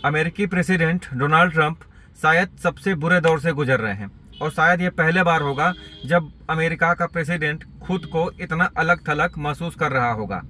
अमेरिकी president Donald Trump शायद सबसे बुरे दौर से गुजर रहे हैं और शायद ये पहले बार होगा जब अमेरिका का प्रेसिडेंट खुद को इतना अलग थलग महसूस कर रहा होगा।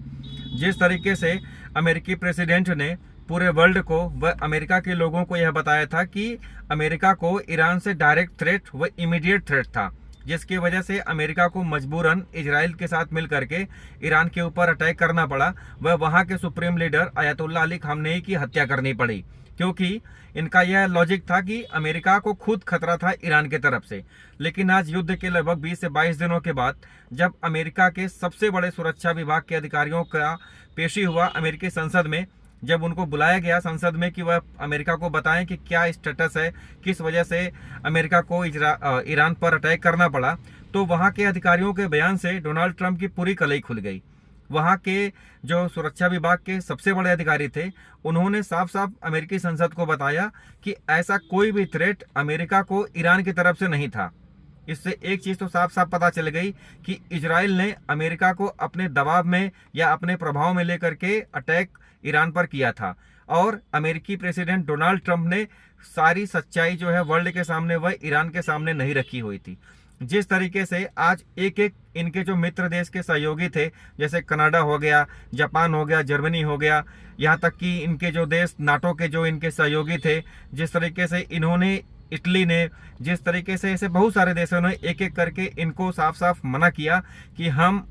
जिस तरीके से अमेरिकी प्रेसिडेंट ने पूरे वर्ल्ड को व अमेरिका के लोगों को यह बताया था कि अमेरिका को ईरान से डायरेक्ट थ्रेट व इमीडिएट थ्रेट था, जिसकी वजह से अमेरिका को मजबूरन इजराइल के साथ मिल करके ईरान के ऊपर अटैक करना पड़ा व वहाँ के सुप्रीम लीडर अयतुल्ला अली खामनेई की हत्या करनी पड़ी, क्योंकि इनका यह लॉजिक था कि अमेरिका को खुद खतरा था ईरान की तरफ से। लेकिन आज युद्ध के लगभग 20 से 22 दिनों के बाद जब अमेरिका के सबसे बड़े सुरक्षा विभाग के अधिकारियों का पेशी हुआ अमेरिकी संसद में, जब उनको बुलाया गया संसद में कि वह अमेरिका को बताएं कि क्या स्टेटस है, किस वजह से अमेरिका को ईरान पर अटैक करना पड़ा, तो वहाँ के अधिकारियों के बयान से डोनाल्ड ट्रंप की पूरी कलई खुल गई। वहाँ के जो सुरक्षा विभाग के सबसे बड़े अधिकारी थे, उन्होंने साफ साफ अमेरिकी संसद को बताया कि ऐसा कोई भी थ्रेट अमेरिका को ईरान की तरफ से नहीं था। इससे एक चीज़ तो साफ साफ पता चल गई कि इजराइल ने अमेरिका को अपने दबाव में या अपने प्रभाव में लेकर के अटैक ईरान पर किया था और अमेरिकी प्रेसिडेंट डोनाल्ड ट्रंप ने सारी सच्चाई जो है वर्ल्ड के सामने वह ईरान के सामने नहीं रखी हुई थी। जिस तरीके से आज एक एक इनके जो मित्र देश के सहयोगी थे, जैसे कनाडा हो गया, जापान हो गया, जर्मनी हो गया, यहाँ तक कि इनके जो देश नाटो के जो इनके सहयोगी थे, जिस तरीके से इन्होंने इटली ने, जिस तरीके से ऐसे बहुत सारे देशों ने एक एक करके इनको साफ साफ मना किया कि हम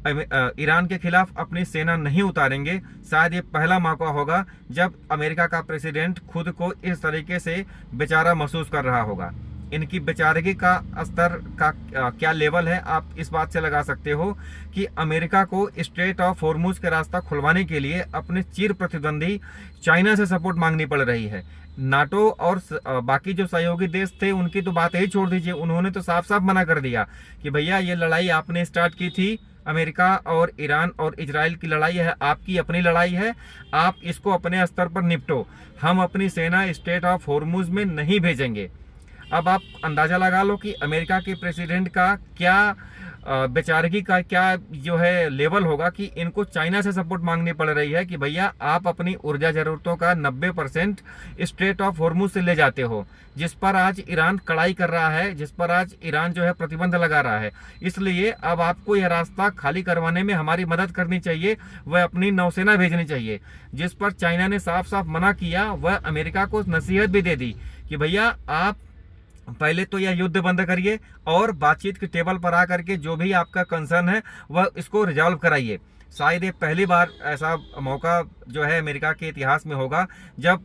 ईरान के खिलाफ अपनी सेना नहीं उतारेंगे। शायद ये पहला मौका होगा जब अमेरिका का प्रेसिडेंट खुद को इस तरीके से बेचारा महसूस कर रहा होगा। इनकी बेचारगी का स्तर का क्या लेवल है, आप इस बात से लगा सकते हो कि अमेरिका को स्ट्रेट ऑफ हॉर्मुज का रास्ता खुलवाने के लिए अपने चिर प्रतिद्वंदी चाइना से सपोर्ट मांगनी पड़ रही है। नाटो और बाकी जो सहयोगी देश थे उनकी तो बात ही छोड़ दीजिए, उन्होंने तो साफ साफ मना कर दिया कि भैया ये लड़ाई आपने स्टार्ट की थी, अमेरिका और ईरान और इजराइल की लड़ाई है, आपकी अपनी लड़ाई है, आप इसको अपने स्तर पर निपटो, हम अपनी सेना स्ट्रेट ऑफ हॉर्मुज में नहीं भेजेंगे। अब आप अंदाज़ा लगा लो कि अमेरिका के प्रेसिडेंट का क्या बेचारगी का क्या जो है लेवल होगा कि इनको चाइना से सपोर्ट मांगनी पड़ रही है कि भैया आप अपनी ऊर्जा ज़रूरतों का 90% स्ट्रेट ऑफ हॉर्मुज से ले जाते हो, जिस पर आज ईरान कड़ाई कर रहा है, जिस पर आज ईरान जो है प्रतिबंध लगा रहा है। इसलिए अब आपको यह रास्ता खाली करवाने में हमारी मदद करनी चाहिए, वह अपनी नौसेना भेजनी चाहिए। जिस पर चाइना ने साफ साफ मना किया, वह अमेरिका को नसीहत भी दे दी कि भैया आप पहले तो यह युद्ध बंद करिए और बातचीत के टेबल पर आकर के जो भी आपका कंसर्न है वह इसको रिजॉल्व कराइए। शायद ये पहली बार ऐसा मौका जो है अमेरिका के इतिहास में होगा जब